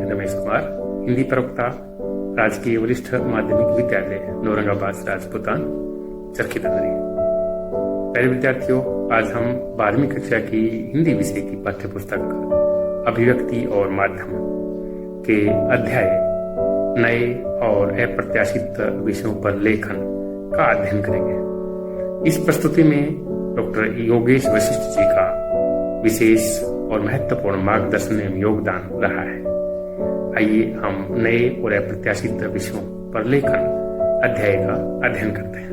रमेश कुमार, हिंदी प्रवक्ता, राजकीय वरिष्ठ माध्यमिक विद्यालय नौरंगाबाद राजपुतान, चरखी दादरी। प्यारे विद्यार्थियों, आज हम 12वीं कक्षा की हिंदी विषय की पाठ्यपुस्तक अभिव्यक्ति और माध्यम के अध्याय नए और अप्रत्याशित विषयों पर लेखन का अध्ययन करेंगे। इस प्रस्तुति में डॉक्टर योगेश वशिष्ठ जी का विशेष और महत्वपूर्ण मार्गदर्शन एवं योगदान रहा है। आइए हम नए और अप्रत्याशित विषयों पर लेखन अध्याय का अध्ययन करते हैं।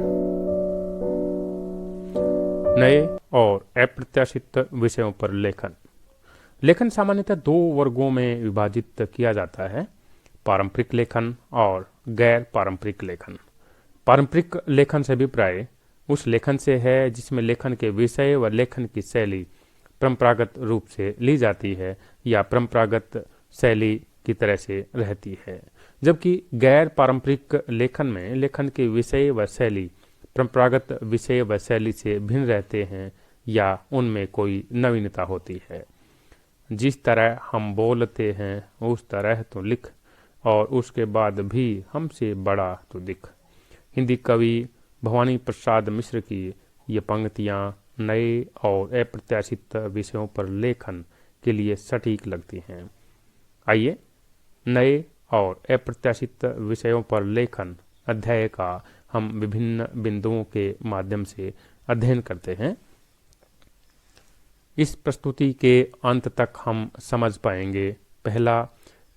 नए और अप्रत्याशित विषयों पर लेखन। लेखन सामान्यतः दो वर्गों में विभाजित किया जाता है, पारंपरिक लेखन और गैर पारंपरिक लेखन। पारंपरिक लेखन से अभिप्राय उस लेखन से है जिसमें लेखन के विषय व लेखन की शैली परंपरागत रूप से ली जाती है या परंपरागत शैली की तरह से रहती है, जबकि गैर पारंपरिक लेखन में लेखन के विषय व शैली परंपरागत विषय व शैली से भिन्न रहते हैं या उनमें कोई नवीनता होती है। जिस तरह हम बोलते हैं उस तरह तो लिख, और उसके बाद भी हमसे बड़ा तो दिख। हिंदी कवि भवानी प्रसाद मिश्र की ये पंक्तियाँ नए और अप्रत्याशित विषयों पर लेखन के लिए सटीक लगती हैं। आइए नए और अप्रत्याशित विषयों पर लेखन अध्याय का हम विभिन्न बिंदुओं के माध्यम से अध्ययन करते हैं। इस प्रस्तुति के अंत तक हम समझ पाएंगे, पहला,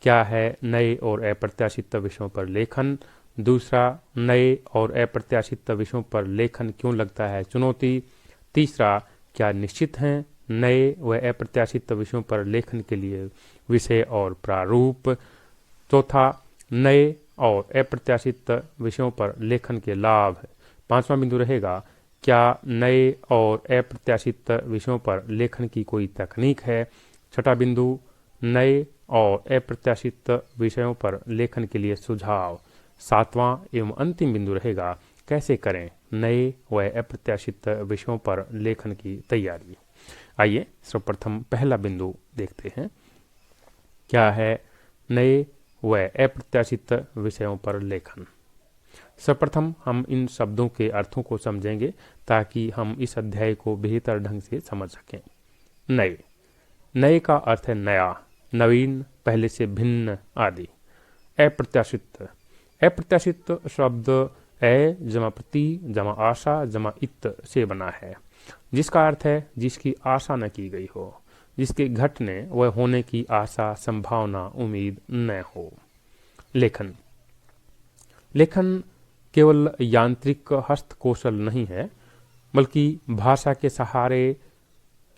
क्या है नए और अप्रत्याशित विषयों पर लेखन। दूसरा, नए और अप्रत्याशित विषयों पर लेखन क्यों लगता है चुनौती। तीसरा, क्या निश्चित हैं नए व अप्रत्याशित विषयों पर लेखन के लिए विषय और प्रारूप। चौथा, नए और अप्रत्याशित विषयों पर लेखन के लाभ। पांचवा बिंदु रहेगा, क्या नए और अप्रत्याशित विषयों पर लेखन की कोई तकनीक है। छठा बिंदु, नए और अप्रत्याशित विषयों पर लेखन के लिए सुझाव। सातवां एवं अंतिम बिंदु रहेगा, कैसे करें नए व अप्रत्याशित विषयों पर लेखन की तैयारी। आइए सर्वप्रथम पहला बिंदु देखते हैं, क्या है नए व अप्रत्याशित विषयों पर लेखन। सर्वप्रथम हम इन शब्दों के अर्थों को समझेंगे ताकि हम इस अध्याय को बेहतर ढंग से समझ सकें। नए, नए का अर्थ है नया, नवीन, पहले से भिन्न आदि। अप्रत्याशित, अप्रत्याशित शब्द ए जमा प्रति जमा आशा जमा इत से बना है, जिसका अर्थ है जिसकी आशा न की गई हो, जिसके घटने व होने की आशा, संभावना, उम्मीद न हो। लेखन, लेखन केवल यांत्रिक हस्तकौशल नहीं है, बल्कि भाषा के सहारे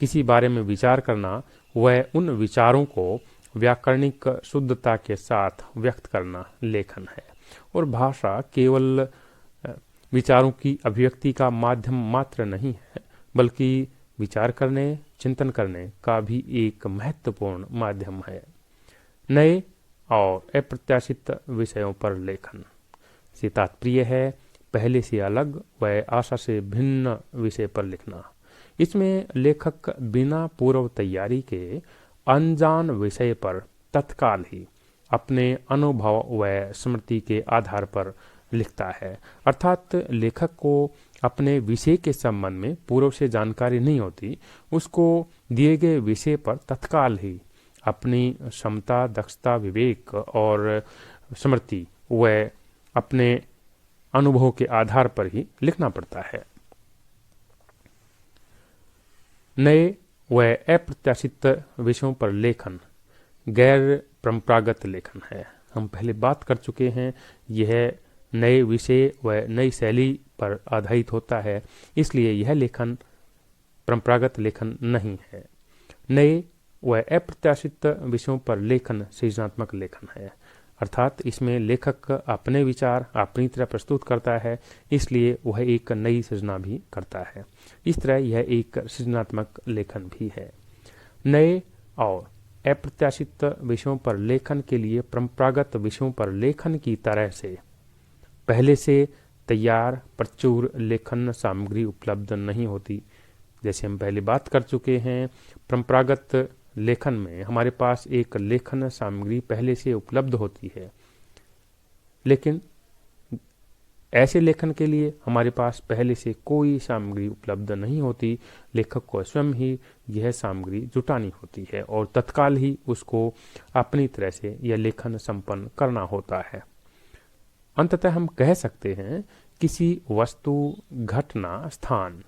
किसी बारे में विचार करना व उन विचारों को व्याकरणिक शुद्धता के साथ व्यक्त करना लेखन है। और भाषा केवल विचारों की अभिव्यक्ति का माध्यम मात्र नहीं है, बल्कि विचार करने, चिंतन करने का भी एक महत्वपूर्ण माध्यम है। नए और अप्रत्याशित विषयों पर लेखन से तात्पर्य है पहले से अलग व आशा से भिन्न विषय पर लिखना। इसमें लेखक बिना पूर्व तैयारी के अनजान विषय पर तत्काल ही अपने अनुभव व स्मृति के आधार पर लिखता है, अर्थात लेखक को अपने विषय के संबंध में पूर्व से जानकारी नहीं होती। उसको दिए गए विषय पर तत्काल ही अपनी क्षमता, दक्षता, विवेक और स्मृति व अपने अनुभव के आधार पर ही लिखना पड़ता है। नए व अप्रत्याशित विषयों पर लेखन गैर परंपरागत लेखन है। हम पहले बात कर चुके हैं, यह नए विषय व नई शैली पर आधारित होता है, इसलिए यह लेखन परंपरागत लेखन नहीं है। नए व अप्रत्याशित विषयों पर लेखन सृजनात्मक लेखन है, अर्थात इसमें लेखक अपने विचार अपनी तरह प्रस्तुत करता है, इसलिए वह एक नई सृजना भी करता है। इस तरह यह एक सृजनात्मक लेखन भी है। नए और अप्रत्याशित विषयों पर लेखन के लिए परंपरागत विषयों पर लेखन की तरह से पहले से तैयार प्रचुर लेखन सामग्री उपलब्ध नहीं होती। जैसे हम पहले बात कर चुके हैं, परंपरागत लेखन में हमारे पास एक लेखन सामग्री पहले से उपलब्ध होती है, लेकिन ऐसे लेखन के लिए हमारे पास पहले से कोई सामग्री उपलब्ध नहीं होती। लेखक को स्वयं ही यह सामग्री जुटानी होती है और तत्काल ही उसको अपनी तरह से यह लेखन संपन्न करना होता है। अंततः हम कह सकते हैं किसी वस्तु, घटना, स्थान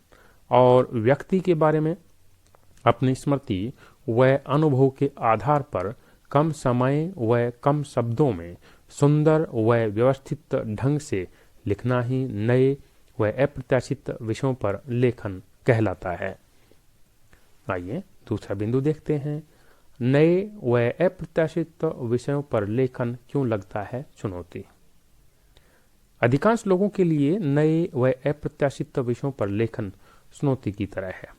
और व्यक्ति के बारे में अपनी स्मृति व अनुभव के आधार पर कम समय व कम शब्दों में सुंदर व व्यवस्थित ढंग से लिखना ही नए व अप्रत्याशित विषयों पर लेखन कहलाता है। आइए दूसरा बिंदु देखते हैं। नए व अप्रत्याशित विषयों पर लेखन क्यों लगता है चुनौती? अधिकांश लोगों के लिए नए व अप्रत्याशित विषयों पर लेखन चुनौती की तरह है,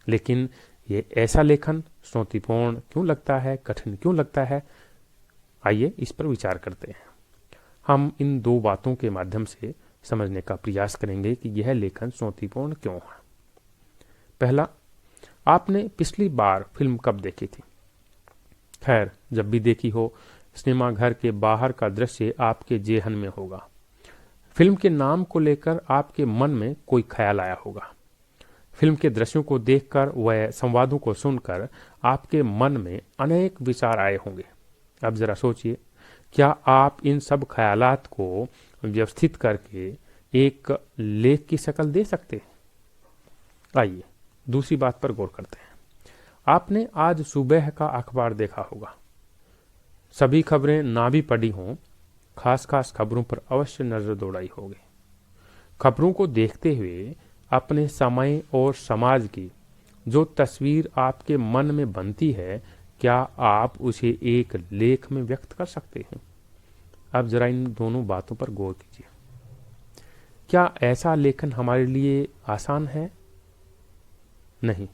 लेकिन ये ऐसा लेखन चुनौतीपूर्ण क्यों लगता है, कठिन क्यों लगता है? आइए इस पर विचार करते हैं। हम इन दो बातों के माध्यम से समझने का प्रयास करेंगे कि यह लेखन चुनौतीपूर्ण क्यों है। पहला, आपने पिछली बार फिल्म कब देखी थी? खैर, जब भी देखी हो, सिनेमा घर के बाहर का दृश्य आपके जेहन में होगा। फिल्म के नाम को लेकर आपके मन में कोई ख्याल आया होगा। फिल्म के दृश्यों को देखकर व संवादों को सुनकर आपके मन में अनेक विचार आए होंगे। अब जरा सोचिए, क्या आप इन सब ख्यालात को व्यवस्थित करके एक लेख की शक्ल दे सकते हैं? आइए दूसरी बात पर गौर करते हैं। आपने आज सुबह का अखबार देखा होगा। सभी खबरें ना भी पढ़ी हों, खास खास खबरों पर अवश्य नजर दौड़ाई होगी। खबरों को देखते हुए अपने समय और समाज की जो तस्वीर आपके मन में बनती है, क्या आप उसे एक लेख में व्यक्त कर सकते हैं? अब जरा इन दोनों बातों पर गौर कीजिए। क्या ऐसा लेखन हमारे लिए आसान है? नहीं,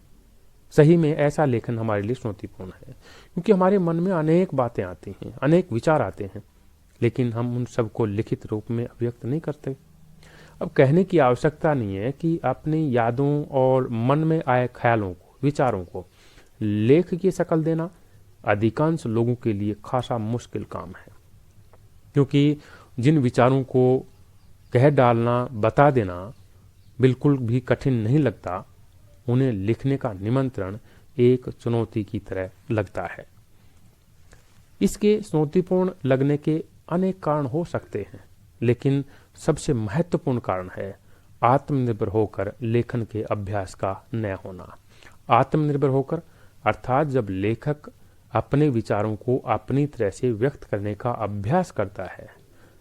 सही में ऐसा लेखन हमारे लिए चुनौतीपूर्ण है, क्योंकि हमारे मन में अनेक बातें आती हैं, अनेक विचार आते हैं, लेकिन हम उन सबको लिखित रूप में अभिव्यक्त नहीं करते। अब कहने की आवश्यकता नहीं है कि अपनी यादों और मन में आए ख्यालों को, विचारों को लेख की शक्ल देना अधिकांश लोगों के लिए खासा मुश्किल काम है, क्योंकि जिन विचारों को कह डालना, बता देना बिल्कुल भी कठिन नहीं लगता, उन्हें लिखने का निमंत्रण एक चुनौती की तरह लगता है। इसके चुनौतीपूर्ण लगने के अनेक कारण हो सकते हैं, लेकिन सबसे महत्वपूर्ण कारण है आत्मनिर्भर होकर लेखन के अभ्यास का न होना। आत्मनिर्भर होकर अर्थात जब लेखक अपने विचारों को अपनी तरह से व्यक्त करने का अभ्यास करता है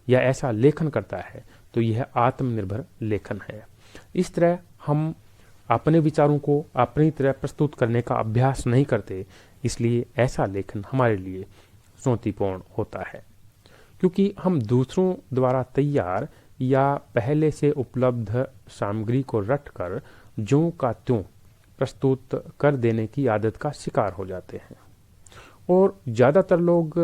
या ऐसा लेखन करता है, तो यह आत्मनिर्भर लेखन है। इस तरह हम अपने विचारों को अपनी तरह प्रस्तुत करने का अभ्यास नहीं करते, इसलिए ऐसा लेखन हमारे लिए चुनौतीपूर्ण होता है, क्योंकि हम दूसरों द्वारा तैयार या पहले से उपलब्ध सामग्री को रटकर ज्यों का त्यों प्रस्तुत कर देने की आदत का शिकार हो जाते हैं। और ज़्यादातर लोग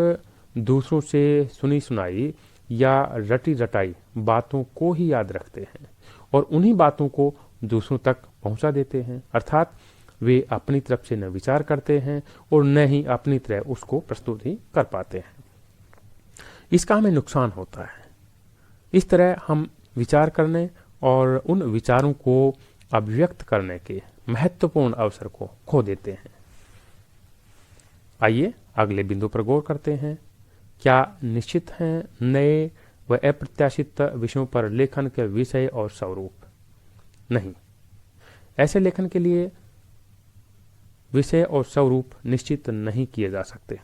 दूसरों से सुनी सुनाई या रटी रटाई बातों को ही याद रखते हैं और उन्हीं बातों को दूसरों तक पहुंचा देते हैं, अर्थात वे अपनी तरफ से न विचार करते हैं और न ही अपनी तरह उसको प्रस्तुत ही कर पाते हैं। इसका हमें नुकसान होता है। इस तरह हम विचार करने और उन विचारों को अभिव्यक्त करने के महत्वपूर्ण अवसर को खो देते हैं। आइए अगले बिंदु पर गौर करते हैं। क्या निश्चित हैं नए व अप्रत्याशित विषयों पर लेखन के विषय और स्वरूप? नहीं, ऐसे लेखन के लिए विषय और स्वरूप निश्चित नहीं किए जा सकते।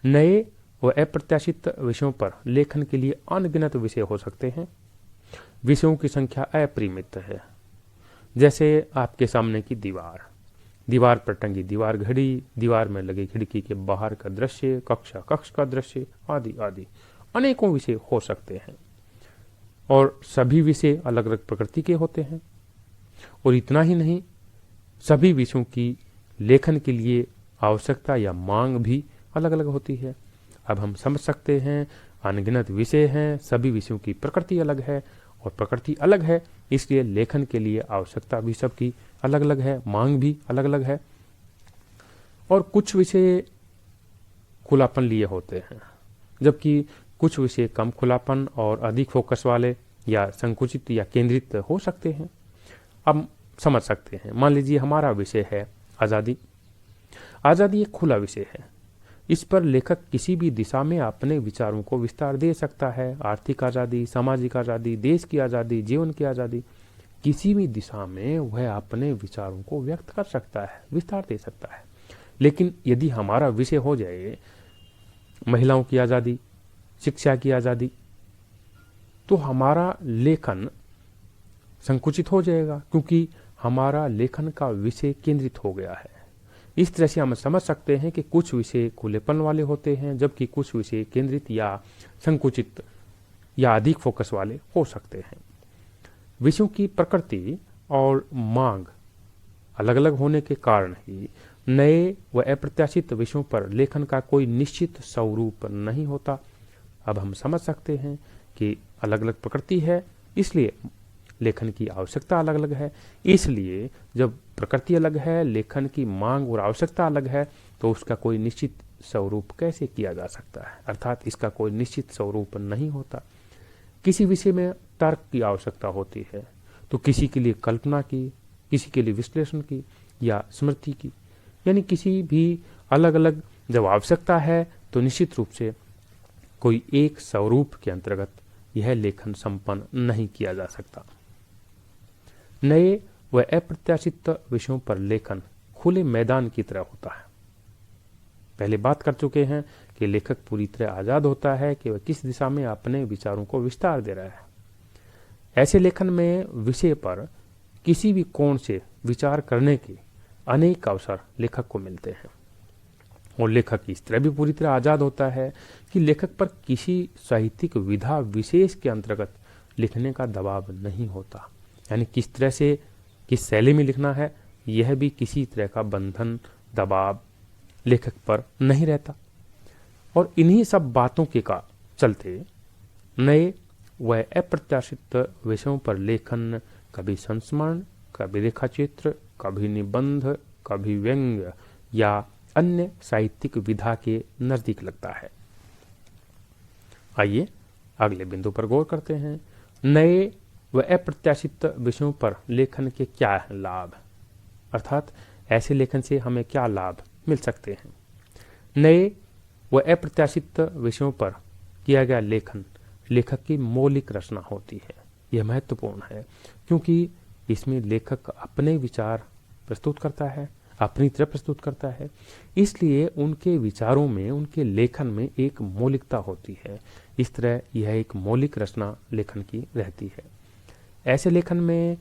नए व अप्रत्याशित विषयों पर लेखन के लिए अनगिनत विषय हो सकते हैं। विषयों की संख्या अपरिमित है, जैसे आपके सामने की दीवार पर टंगी दीवार घड़ी, दीवार में लगी खिड़की के बाहर का दृश्य, कक्ष का दृश्य, आदि आदि अनेकों विषय हो सकते हैं और सभी विषय अलग अलग प्रकृति के होते हैं। और इतना ही नहीं, सभी विषयों की लेखन के लिए आवश्यकता या मांग भी अलग अलग होती है। अब हम समझ सकते हैं अनगिनत विषय हैं, सभी विषयों की प्रकृति अलग है और प्रकृति अलग है, इसलिए लेखन के लिए आवश्यकता भी सबकी अलग अलग है, मांग भी अलग अलग है। और कुछ विषय खुलापन लिए होते हैं, जबकि कुछ विषय कम खुलापन और अधिक फोकस वाले या संकुचित या केंद्रित हो सकते हैं। अब समझ सकते हैं, मान लीजिए हमारा विषय है आज़ादी। आज़ादी एक खुला विषय है। इस पर लेखक किसी भी दिशा में अपने विचारों को विस्तार दे सकता है। आर्थिक आज़ादी, सामाजिक आज़ादी, देश की आज़ादी, जीवन की आज़ादी, किसी भी दिशा में वह अपने विचारों को व्यक्त कर सकता है, विस्तार दे सकता है। लेकिन यदि हमारा विषय हो जाए महिलाओं की आज़ादी, शिक्षा की आज़ादी, तो हमारा लेखन संकुचित हो जाएगा, क्योंकि हमारा लेखन का विषय केंद्रित हो गया है। इस तरह से हम समझ सकते हैं कि कुछ विषय खुलेपन वाले होते हैं, जबकि कुछ विषय केंद्रित या संकुचित या अधिक फोकस वाले हो सकते हैं। विषयों की प्रकृति और मांग अलग अलग होने के कारण ही नए व अप्रत्याशित विषयों पर लेखन का कोई निश्चित स्वरूप नहीं होता। अब हम समझ सकते हैं कि अलग अलग प्रकृति है, इसलिए लेखन की आवश्यकता अलग अलग है। इसलिए जब प्रकृति अलग है, लेखन की मांग और आवश्यकता अलग है, तो उसका कोई निश्चित स्वरूप कैसे किया जा सकता है, अर्थात इसका कोई निश्चित स्वरूप नहीं होता। किसी विषय में तर्क की आवश्यकता होती है, तो किसी के लिए कल्पना की, किसी के लिए विश्लेषण की या स्मृति की, यानी किसी भी अलग अलग जब आवश्यकता है, तो निश्चित रूप से कोई एक स्वरूप के अंतर्गत यह लेखन संपन्न नहीं किया जा सकता। नए व अप्रत्याशित विषयों पर लेखन खुले मैदान की तरह होता है। पहले बात कर चुके हैं कि लेखक पूरी तरह आजाद होता है कि वह किस दिशा में अपने विचारों को विस्तार दे रहा है। ऐसे लेखन में विषय पर किसी भी कोण से विचार करने के अनेक अवसर लेखक को मिलते हैं, और लेखक इस तरह भी पूरी तरह आजाद होता है कि लेखक पर किसी साहित्यिक विधा विशेष के अंतर्गत लिखने का दबाव नहीं होता, यानी किस तरह से किस शैली में लिखना है, यह भी किसी तरह का बंधन दबाव लेखक पर नहीं रहता। और इन्हीं सब बातों के का चलते नए व अप्रत्याशित विषयों पर लेखन कभी संस्मरण, कभी रेखाचित्र, कभी निबंध, कभी व्यंग्य या अन्य साहित्यिक विधा के नजदीक लगता है। आइए अगले बिंदु पर गौर करते हैं। नए व अप्रत्याशित विषयों पर लेखन के क्या है लाभ, अर्थात ऐसे लेखन से हमें क्या लाभ मिल सकते हैं। नए व अप्रत्याशित विषयों पर किया गया लेखन लेखक की मौलिक रचना होती है। यह महत्वपूर्ण है क्योंकि इसमें लेखक अपने विचार प्रस्तुत करता है, अपनी तरह प्रस्तुत करता है, इसलिए उनके विचारों में, उनके लेखन में एक मौलिकता होती है। इस तरह यह एक मौलिक रचना लेखन की रहती है। ऐसे लेखन में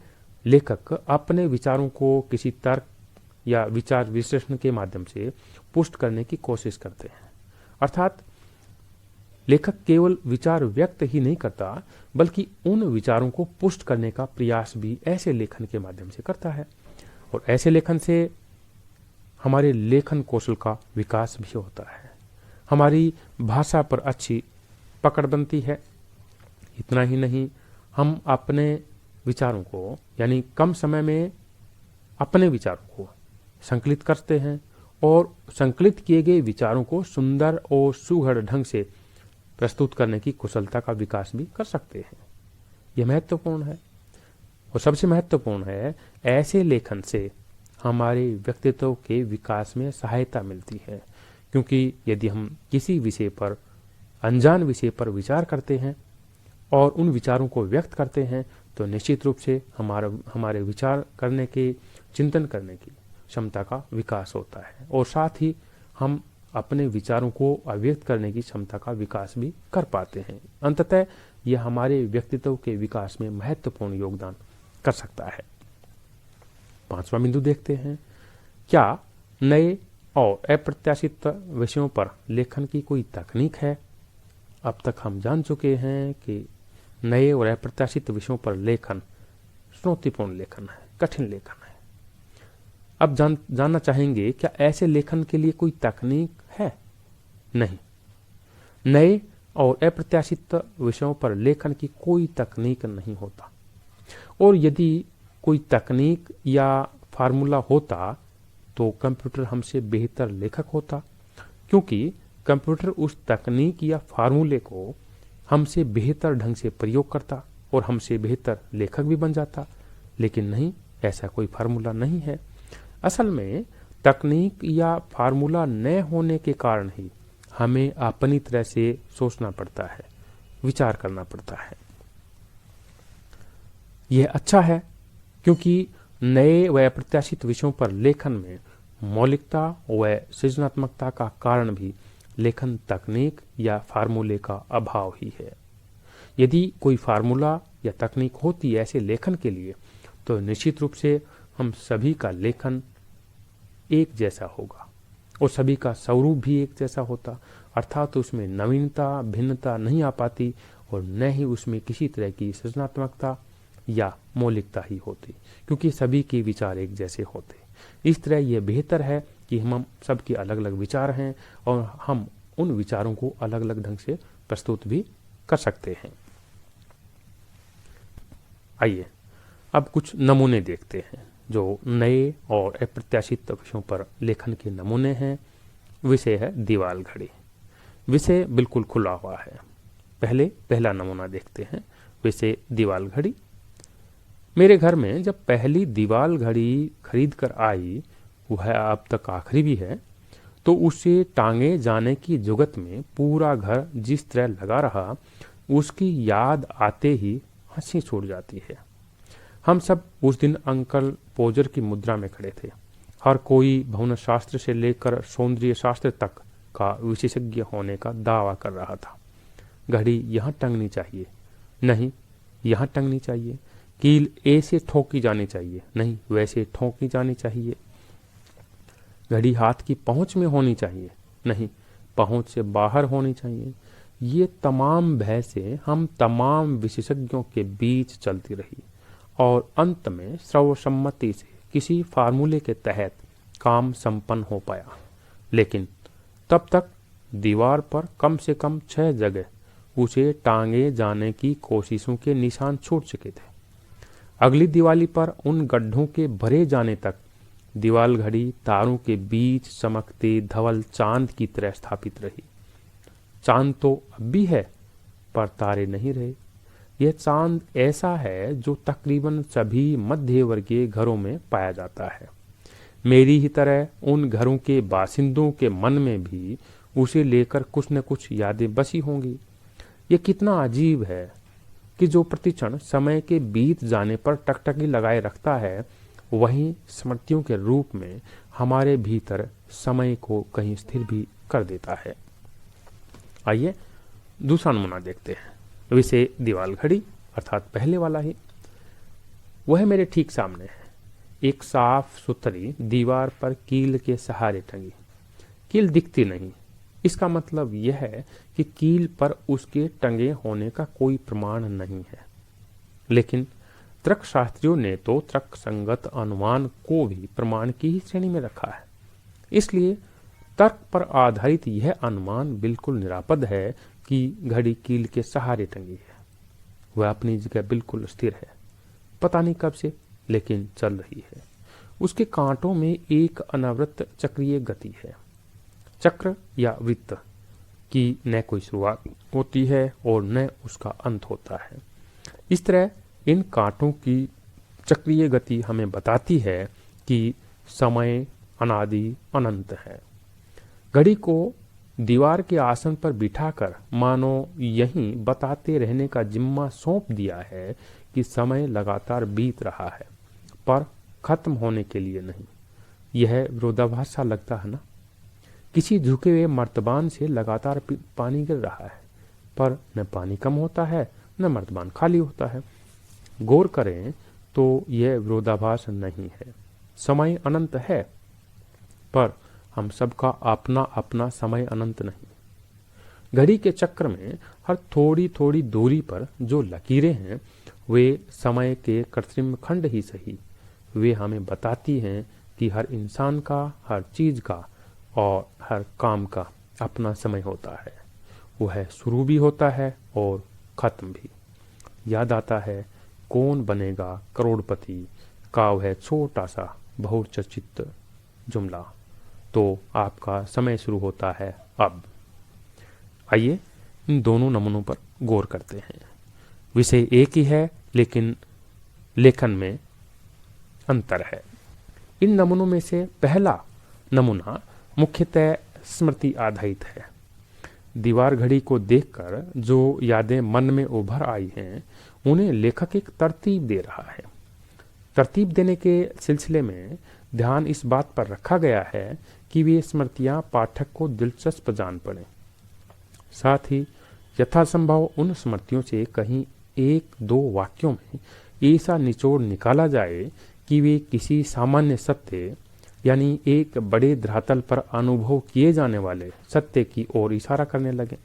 लेखक अपने विचारों को किसी तर्क या विचार विश्लेषण के माध्यम से पुष्ट करने की कोशिश करते हैं, अर्थात लेखक केवल विचार व्यक्त ही नहीं करता, बल्कि उन विचारों को पुष्ट करने का प्रयास भी ऐसे लेखन के माध्यम से करता है। और ऐसे लेखन से हमारे लेखन कौशल का विकास भी होता है, हमारी भाषा पर अच्छी पकड़ बनती है। इतना ही नहीं, हम अपने विचारों को, यानी कम समय में अपने विचारों को संकलित करते हैं और संकलित किए गए विचारों को सुंदर और सुघड़ ढंग से प्रस्तुत करने की कुशलता का विकास भी कर सकते हैं। यह महत्वपूर्ण है। और सबसे महत्वपूर्ण है, ऐसे लेखन से हमारे व्यक्तित्व के विकास में सहायता मिलती है, क्योंकि यदि हम किसी विषय पर, अनजान विषय पर विचार करते हैं और उन विचारों को व्यक्त करते हैं, तो निश्चित रूप से हमारे विचार करने के, चिंतन करने की क्षमता का विकास होता है, और साथ ही हम अपने विचारों को अभिव्यक्त करने की क्षमता का विकास भी कर पाते हैं। अंततः यह हमारे व्यक्तित्व के विकास में महत्वपूर्ण योगदान कर सकता है। 5वां बिंदु देखते हैं, क्या नए और अप्रत्याशित विषयों पर लेखन की कोई तकनीक है। अब तक हम जान चुके हैं कि नए और अप्रत्याशित विषयों पर लेखन चुनौतीपूर्ण लेखन है, कठिन लेखन है। अब जानना चाहेंगे, क्या ऐसे लेखन के लिए कोई तकनीक है? नहीं, नए और अप्रत्याशित विषयों पर लेखन की कोई तकनीक नहीं होता, और यदि कोई तकनीक या फार्मूला होता तो कंप्यूटर हमसे बेहतर लेखक होता, क्योंकि कंप्यूटर उस तकनीक या फार्मूले को हमसे बेहतर ढंग से प्रयोग करता और हमसे बेहतर लेखक भी बन जाता। लेकिन नहीं, ऐसा कोई फार्मूला नहीं है। असल में तकनीक या फार्मूला न होने के कारण ही हमें अपनी तरह से सोचना पड़ता है, विचार करना पड़ता है। यह अच्छा है, क्योंकि नए व अप्रत्याशित विषयों पर लेखन में मौलिकता व सृजनात्मकता का कारण भी लेखन तकनीक या फार्मूले का अभाव ही है। यदि कोई फार्मूला या तकनीक होती ऐसे लेखन के लिए, तो निश्चित रूप से हम सभी का लेखन एक जैसा होगा और सभी का स्वरूप भी एक जैसा होता, अर्थात उसमें नवीनता, भिन्नता नहीं आ पाती और न ही उसमें किसी तरह की सृजनात्मकता या मौलिकता ही होती, क्योंकि सभी के विचार एक जैसे होते। इस तरह यह बेहतर है कि हम सबके अलग अलग विचार हैं और हम उन विचारों को अलग अलग ढंग से प्रस्तुत भी कर सकते हैं। आइए अब कुछ नमूने देखते हैं जो नए और अप्रत्याशित विषयों पर लेखन के नमूने हैं। विषय है दीवाल घड़ी। विषय बिल्कुल खुला हुआ है। पहला नमूना देखते हैं। विषय दीवाल घड़ी। मेरे घर में जब पहली दीवाल घड़ी खरीद कर आई, वह अब तक आखिरी भी है, तो उसे टांगे जाने की जुगत में पूरा घर जिस तरह लगा रहा, उसकी याद आते ही हंसी छूट जाती है। हम सब उस दिन अंकल पोजर की मुद्रा में खड़े थे। हर कोई भवन शास्त्र से लेकर सौंदर्य शास्त्र तक का विशेषज्ञ होने का दावा कर रहा था। घड़ी यहाँ टंगनी चाहिए, नहीं यहाँ टंगनी चाहिए। कील ऐसे ठोकी जानी चाहिए, नहीं वैसे ठोकी जानी चाहिए। घड़ी हाथ की पहुंच में होनी चाहिए, नहीं पहुंच से बाहर होनी चाहिए। ये तमाम बहसें हम तमाम विशेषज्ञों के बीच चलती रही और अंत में सर्वसम्मति से किसी फार्मूले के तहत काम संपन्न हो पाया। लेकिन तब तक दीवार पर कम से कम 6 जगह उसे टांगे जाने की कोशिशों के निशान छूट चुके थे। अगली दिवाली पर उन गड्ढों के भरे जाने तक दीवाल घड़ी तारों के बीच चमकते धवल चांद की तरह स्थापित रही। चांद तो अब भी है, पर तारे नहीं रहे। यह चांद ऐसा है जो तकरीबन सभी मध्य वर्गीय घरों में पाया जाता है। मेरी ही तरह उन घरों के बासिंदों के मन में भी उसे लेकर कुछ न कुछ यादें बसी होंगी। यह कितना अजीब है कि जो प्रतिक्षण समय के बीत जाने पर टकटकी लगाए रखता है, वहीं स्मृतियों के रूप में हमारे भीतर समय को कहीं स्थिर भी कर देता है। आइए दूसरा नमूना देखते हैं। विषय दीवाल घड़ी, अर्थात पहले वाला ही। वह मेरे ठीक सामने है। एक साफ सुथरी दीवार पर कील के सहारे टंगी। कील दिखती नहीं, इसका मतलब यह है कि कील पर उसके टंगे होने का कोई प्रमाण नहीं है। लेकिन तर्क शास्त्रियों ने तो तर्क संगत अनुमान को भी प्रमाण की ही श्रेणी में रखा है। इसलिए तर्क पर आधारित यह अनुमान बिल्कुल निरापद है कि घड़ी कील के सहारे टंगी है। वह अपनी जगह बिल्कुल स्थिर है, पता नहीं कब से, लेकिन चल रही है। उसके कांटों में एक अनावृत चक्रीय गति है। चक्र या वृत्त की न कोई शुरुआत होती है और न उसका अंत होता है। इस तरह इन कांटों की चक्रीय गति हमें बताती है कि समय अनादि अनंत है। घड़ी को दीवार के आसन पर बिठाकर मानो यहीं बताते रहने का जिम्मा सौंप दिया है कि समय लगातार बीत रहा है, पर खत्म होने के लिए नहीं। यह विरोधाभास सा लगता है ना। किसी झुके हुए मर्तबान से लगातार पानी गिर रहा है, पर न पानी कम होता है न मर्तबान खाली होता है। गौर करें तो यह विरोधाभास नहीं है। समय अनंत है, पर हम सबका अपना अपना समय अनंत नहीं। घड़ी के चक्र में हर थोड़ी थोड़ी दूरी पर जो लकीरें हैं, वे समय के कृत्रिम खंड ही सही, वे हमें बताती हैं कि हर इंसान का, हर चीज का और हर काम का अपना समय होता है। वह शुरू भी होता है और खत्म भी। याद आता है कौन बनेगा करोड़पति का वह छोटा सा बहुचर्चित जुमला। तो आपका समय शुरू होता है अब। आइए इन दोनों नमूनों पर गौर करते हैं। विषय एक ही है लेकिन लेखन में अंतर है। इन नमूनों में से पहला नमूना मुख्यतः स्मृति आधारित है। दीवार घड़ी को देखकर जो यादें मन में उभर आई हैं उन्हें लेखक एक तरतीब दे रहा है। तरतीब देने के सिलसिले में ध्यान इस बात पर रखा गया है कि वे स्मृतियां पाठक को दिलचस्प जान पड़े। साथ ही यथासंभव उन स्मृतियों से कहीं एक दो वाक्यों में ऐसा निचोड़ निकाला जाए कि वे किसी सामान्य सत्य यानी एक बड़े धरातल पर अनुभव किए जाने वाले सत्य की ओर इशारा करने लगे।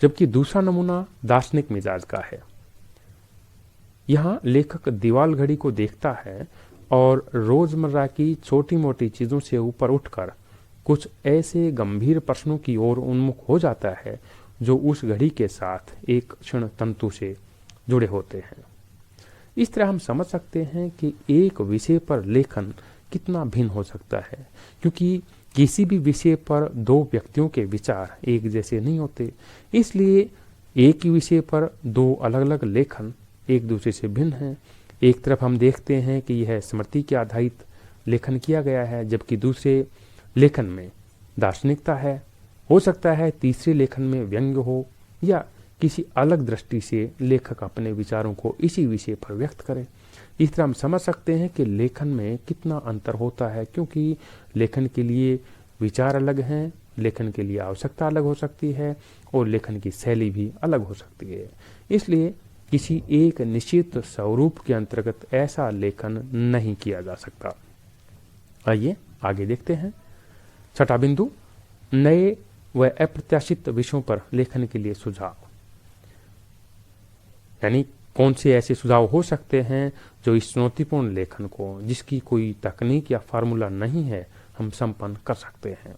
जबकि दूसरा नमूना दार्शनिक मिजाज का है। यहाँ लेखक दीवार घड़ी को देखता है और रोजमर्रा की छोटी मोटी चीजों से ऊपर उठकर कुछ ऐसे गंभीर प्रश्नों की ओर उन्मुख हो जाता है जो उस घड़ी के साथ एक क्षण तंतु से जुड़े होते हैं। इस तरह हम समझ सकते हैं कि एक विषय पर लेखन कितना भिन्न हो सकता है, क्योंकि किसी भी विषय पर दो व्यक्तियों के विचार एक जैसे नहीं होते। इसलिए एक ही विषय पर दो अलग अलग लेखन एक दूसरे से भिन्न हैं। एक तरफ हम देखते हैं कि यह स्मृति के आधारित लेखन किया गया है, जबकि दूसरे लेखन में दार्शनिकता है। हो सकता है तीसरे लेखन में व्यंग्य हो या किसी अलग दृष्टि से लेखक अपने विचारों को इसी विषय पर व्यक्त करे। इस तरह हम समझ सकते हैं कि लेखन में कितना अंतर होता है, क्योंकि लेखन के लिए विचार अलग हैं, लेखन के लिए आवश्यकता अलग हो सकती है और लेखन की शैली भी अलग हो सकती है। इसलिए किसी एक निश्चित स्वरूप के अंतर्गत ऐसा लेखन नहीं किया जा सकता। आइए आगे देखते हैं। छठा बिंदु, नए व अप्रत्याशित विषयों पर लेखन के लिए सुझाव। यानी कौन से ऐसे सुझाव हो सकते हैं जो इस चुनौतीपूर्ण लेखन को, जिसकी कोई तकनीक या फार्मूला नहीं है, हम संपन्न कर सकते हैं।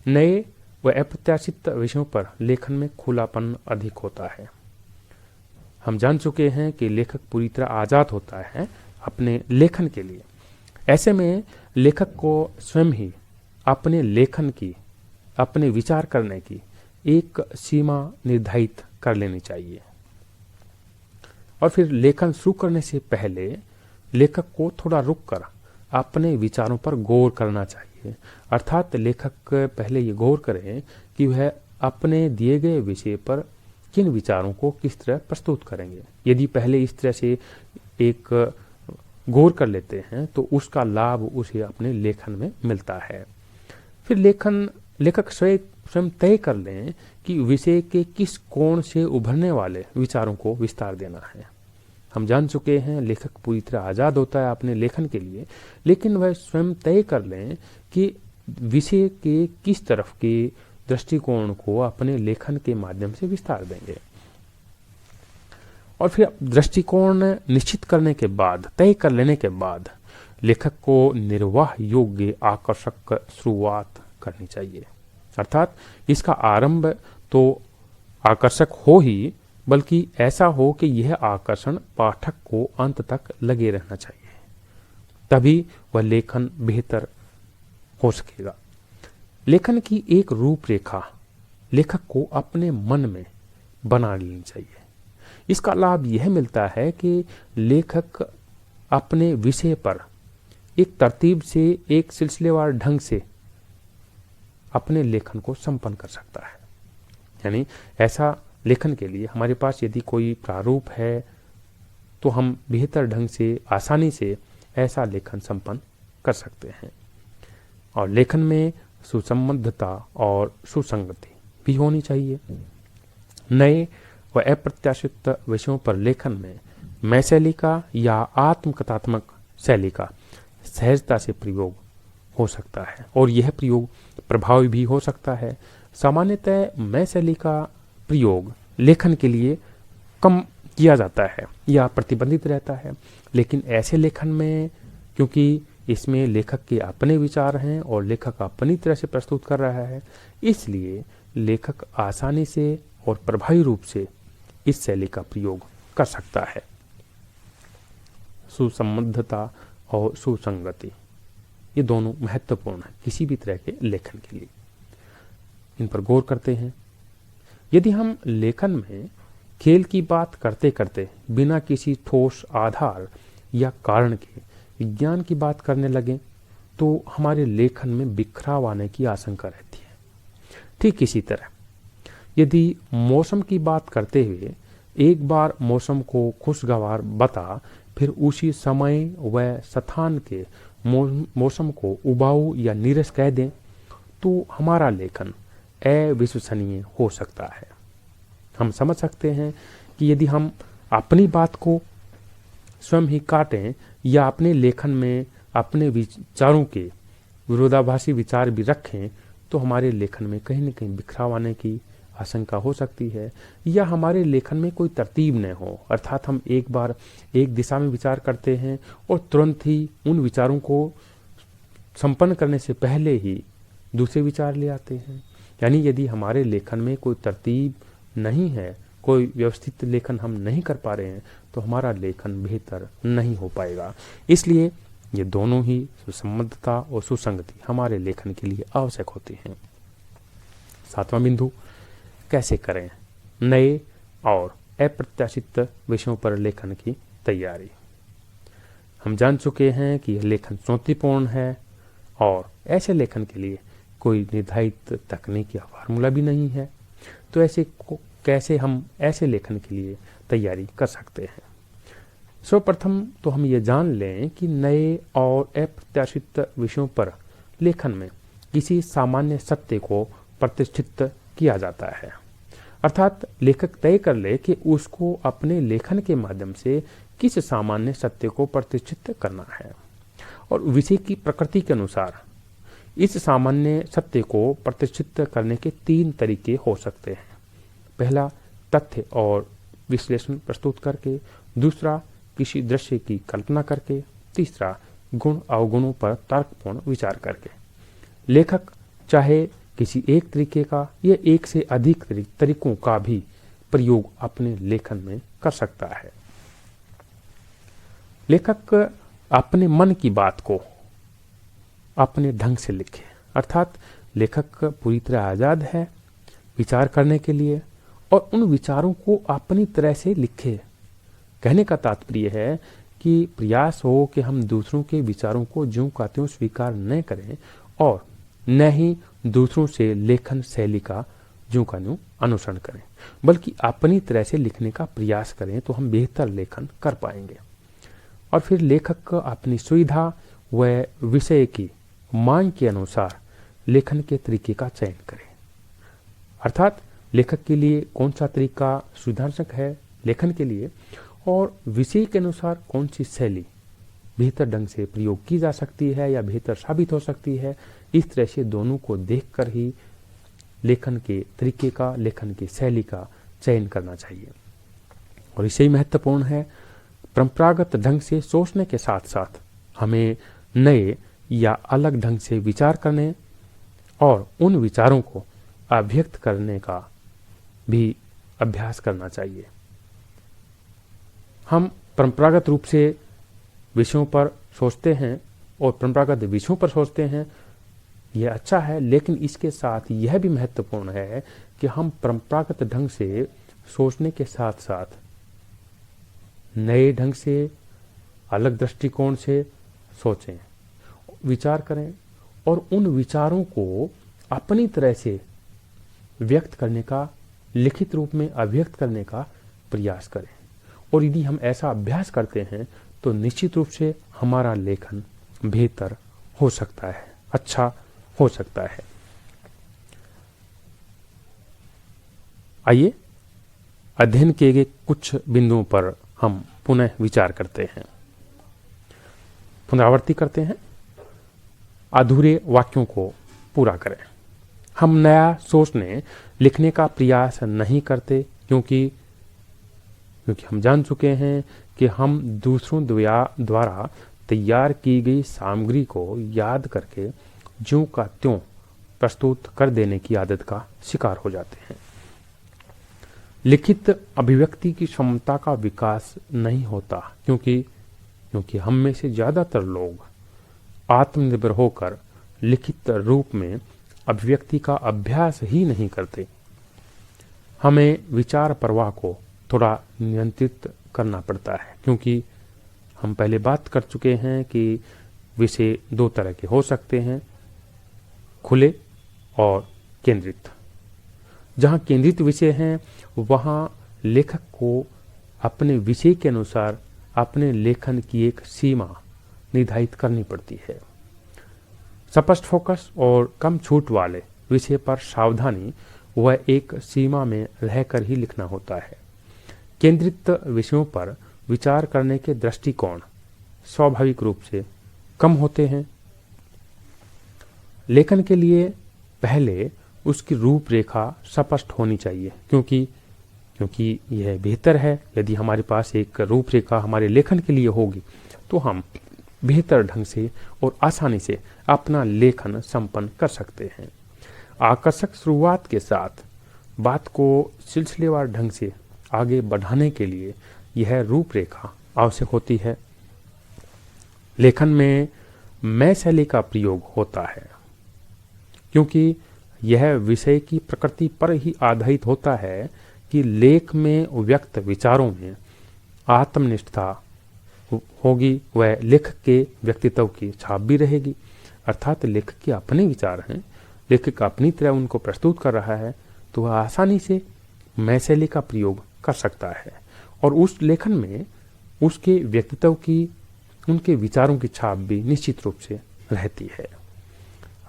नए व अप्रत्याशित विषयों पर लेखन में खुलापन अधिक होता है। हम जान चुके हैं कि लेखक पूरी तरह आजाद होता है अपने लेखन के लिए। ऐसे में लेखक को स्वयं ही अपने लेखन की, अपने विचार करने की एक सीमा निर्धारित कर लेनी चाहिए। और फिर लेखन शुरू करने से पहले लेखक को थोड़ा रुककर अपने विचारों पर गौर करना चाहिए। अर्थात लेखक पहले ये गौर करें कि वह अपने दिए गए विषय पर किन विचारों को किस तरह प्रस्तुत करेंगे। यदि पहले इस तरह से एक गौर कर लेते हैं तो उसका लाभ उसे अपने लेखन में मिलता है। फिर लेखक स्वयं तय कर लें कि विषय के किस कोण से उभरने वाले विचारों को विस्तार देना है। हम जान चुके हैं लेखक पूरी तरह आजाद होता है अपने लेखन के लिए, लेकिन वह स्वयं तय कर लें कि विषय के किस तरफ के दृष्टिकोण को अपने लेखन के माध्यम से विस्तार देंगे। और फिर दृष्टिकोण निश्चित करने के बाद, तय कर लेने के बाद लेखक को निर्वाह योग्य आकर्षक शुरुआत करनी चाहिए। अर्थात इसका आरंभ तो आकर्षक हो ही, बल्कि ऐसा हो कि यह आकर्षण पाठक को अंत तक लगे रहना चाहिए, तभी वह लेखन बेहतर हो सकेगा। लेखन की एक रूपरेखा लेखक को अपने मन में बना लेनी चाहिए। इसका लाभ यह मिलता है कि लेखक अपने विषय पर एक तरतीब से, एक सिलसिलेवार ढंग से अपने लेखन को संपन्न कर सकता है। यानी ऐसा लेखन के लिए हमारे पास यदि कोई प्रारूप है तो हम बेहतर ढंग से, आसानी से ऐसा लेखन संपन्न कर सकते हैं। और लेखन में सुसंबद्धता और सुसंगति भी होनी चाहिए। नए व अप्रत्याशित विषयों पर लेखन में मैं शैली का या आत्मकथात्मक शैली का सहजता से प्रयोग हो सकता है और यह प्रयोग प्रभावी भी हो सकता है। सामान्यतः मैं शैली का प्रयोग लेखन के लिए कम किया जाता है या प्रतिबंधित रहता है, लेकिन ऐसे लेखन में, क्योंकि इसमें लेखक के अपने विचार हैं और लेखक अपनी तरह से प्रस्तुत कर रहा है, इसलिए लेखक आसानी से और प्रभावी रूप से इस शैली का प्रयोग कर सकता है। सुसंबद्धता और सुसंगति, ये दोनों महत्वपूर्ण है किसी भी तरह के लेखन के लिए। इन पर गौर करते हैं। यदि हम लेखन में खेल की बात करते करते बिना किसी ठोस आधार या कारण के विज्ञान की बात करने लगे तो हमारे लेखन में बिखराव आने की आशंका रहती है। ठीक इसी तरह यदि मौसम की बात करते हुए एक बार मौसम को खुशगवार बता फिर उसी समय व स्थान के मौसम को उबाऊ या नीरस कह दें तो हमारा लेखन अविश्वसनीय हो सकता है। हम समझ सकते हैं कि यदि हम अपनी बात को स्वयं ही काटें या अपने लेखन में अपने विचारों के विरोधाभासी विचार भी रखें तो हमारे लेखन में कहीं न कहीं बिखराव आने की आशंका हो सकती है, या हमारे लेखन में कोई तरतीब न हो, अर्थात हम एक बार एक दिशा में विचार करते हैं और तुरंत ही उन विचारों को संपन्न करने से पहले ही दूसरे विचार ले आते हैं। यानी यदि हमारे लेखन में कोई तरतीब नहीं है, कोई व्यवस्थित लेखन हम नहीं कर पा रहे हैं तो हमारा लेखन बेहतर नहीं हो पाएगा। इसलिए ये दोनों ही सुसंबद्धता और सुसंगति हमारे लेखन के लिए आवश्यक होती हैं। 7वां बिंदु, कैसे करें नए और अप्रत्याशित विषयों पर लेखन की तैयारी। हम जान चुके हैं कि यह लेखन चुनौतीपूर्ण है और ऐसे लेखन के लिए कोई निर्धारित तकनीक या फार्मूला भी नहीं है। तो कैसे हम ऐसे लेखन के लिए तैयारी कर सकते हैं। सर्वप्रथम तो हम ये जान लें कि नए और अप्रत्याशित विषयों पर लेखन में किसी सामान्य सत्य को प्रतिष्ठित किया जाता है, अर्थात लेखक तय कर ले कि उसको अपने लेखन के माध्यम से किस सामान्य सत्य को प्रतिष्ठित करना है और विषय की प्रकृति के अनुसार इस सामान्य सत्य को प्रतिष्ठित करने के 3 तरीके हो सकते हैं। पहला, तथ्य और विश्लेषण प्रस्तुत करके, दूसरा किसी दृश्य की कल्पना करके, तीसरा गुण अवगुणों पर तर्कपूर्ण विचार करके। लेखक चाहे किसी एक तरीके का या एक से अधिक तरीकों का भी प्रयोग अपने लेखन में कर सकता है। लेखक अपने मन की बात को अपने ढंग से लिखे, अर्थात लेखक पूरी तरह आजाद है विचार करने के लिए और उन विचारों को अपनी तरह से लिखे। कहने का तात्पर्य है कि प्रयास हो कि हम दूसरों के विचारों को ज्यों का त्यों स्वीकार न करें और न ही दूसरों से लेखन शैली का ज्यों का त्यों अनुसरण करें, बल्कि अपनी तरह से लिखने का प्रयास करें तो हम बेहतर लेखन कर पाएंगे। और फिर लेखक अपनी सुविधा व विषय की मांग के अनुसार लेखन के तरीके का चयन करें, अर्थात लेखक के लिए कौन सा तरीका सुविधाजनक है लेखन के लिए और विषय के अनुसार कौन सी शैली बेहतर ढंग से प्रयोग की जा सकती है या बेहतर साबित हो सकती है। इस तरह से दोनों को देखकर ही लेखन के तरीके का, लेखन की शैली का चयन करना चाहिए। और इसे ही महत्वपूर्ण है, परंपरागत ढंग से सोचने के साथ साथ हमें नए या अलग ढंग से विचार करने और उन विचारों को अभिव्यक्त करने का भी अभ्यास करना चाहिए। हम परंपरागत रूप से विषयों पर सोचते हैं और परंपरागत विषयों पर सोचते हैं, यह अच्छा है, लेकिन इसके साथ यह भी महत्वपूर्ण है कि हम परंपरागत ढंग से सोचने के साथ साथ नए ढंग से, अलग दृष्टिकोण से सोचें, विचार करें और उन विचारों को अपनी तरह से व्यक्त करने का, लिखित रूप में अभिव्यक्त करने का प्रयास करें। और यदि हम ऐसा अभ्यास करते हैं तो निश्चित रूप से हमारा लेखन बेहतर हो सकता है, अच्छा हो सकता है। आइए अध्ययन किए गए कुछ बिंदुओं पर हम पुनः विचार करते हैं, पुनरावृत्ति करते हैं। अधूरे वाक्यों को पूरा करें। हम नया सोचने लिखने का प्रयास नहीं करते क्योंकि हम जान चुके हैं कि हम दूसरों द्वारा तैयार की गई सामग्री को याद करके ज्यों का त्यों प्रस्तुत कर देने की आदत का शिकार हो जाते हैं। लिखित अभिव्यक्ति की क्षमता का विकास नहीं होता क्योंकि हम में से ज्यादातर लोग आत्मनिर्भर होकर लिखित रूप में अभिव्यक्ति का अभ्यास ही नहीं करते। हमें विचार प्रवाह को थोड़ा नियंत्रित करना पड़ता है, क्योंकि हम पहले बात कर चुके हैं कि विषय दो तरह के हो सकते हैं, खुले और केंद्रित। जहाँ केंद्रित विषय हैं वहाँ लेखक को अपने विषय के अनुसार अपने लेखन की एक सीमा निर्धारित करनी पड़ती है। स्पष्ट फोकस और कम छूट वाले विषय पर सावधानी वह एक सीमा में रहकर ही लिखना होता है। केंद्रित विषयों पर विचार करने के दृष्टिकोण स्वाभाविक रूप से कम होते हैं। लेखन के लिए पहले उसकी रूपरेखा स्पष्ट होनी चाहिए, क्योंकि यह बेहतर है। यदि हमारे पास एक रूपरेखा हमारे लेखन के लिए होगी तो हम बेहतर ढंग से और आसानी से अपना लेखन संपन्न कर सकते हैं। आकर्षक शुरुआत के साथ बात को सिलसिलेवार ढंग से आगे बढ़ाने के लिए यह रूपरेखा आवश्यक होती है। लेखन में मैं शैली का प्रयोग होता है, क्योंकि यह विषय की प्रकृति पर ही आधारित होता है कि लेख में व्यक्त विचारों में आत्मनिष्ठता होगी, वह लेखक के व्यक्तित्व की छाप भी रहेगी। अर्थात लेखक के अपने विचार हैं, लेखक अपनी तरह उनको प्रस्तुत कर रहा है, तो वह आसानी से मैं शैली का प्रयोग कर सकता है और उस लेखन में उसके व्यक्तित्व की, उनके विचारों की छाप भी निश्चित रूप से रहती है।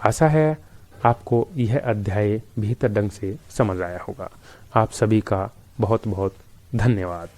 आशा है आपको यह अध्याय बेहतर ढंग से समझ आया होगा। आप सभी का बहुत बहुत धन्यवाद।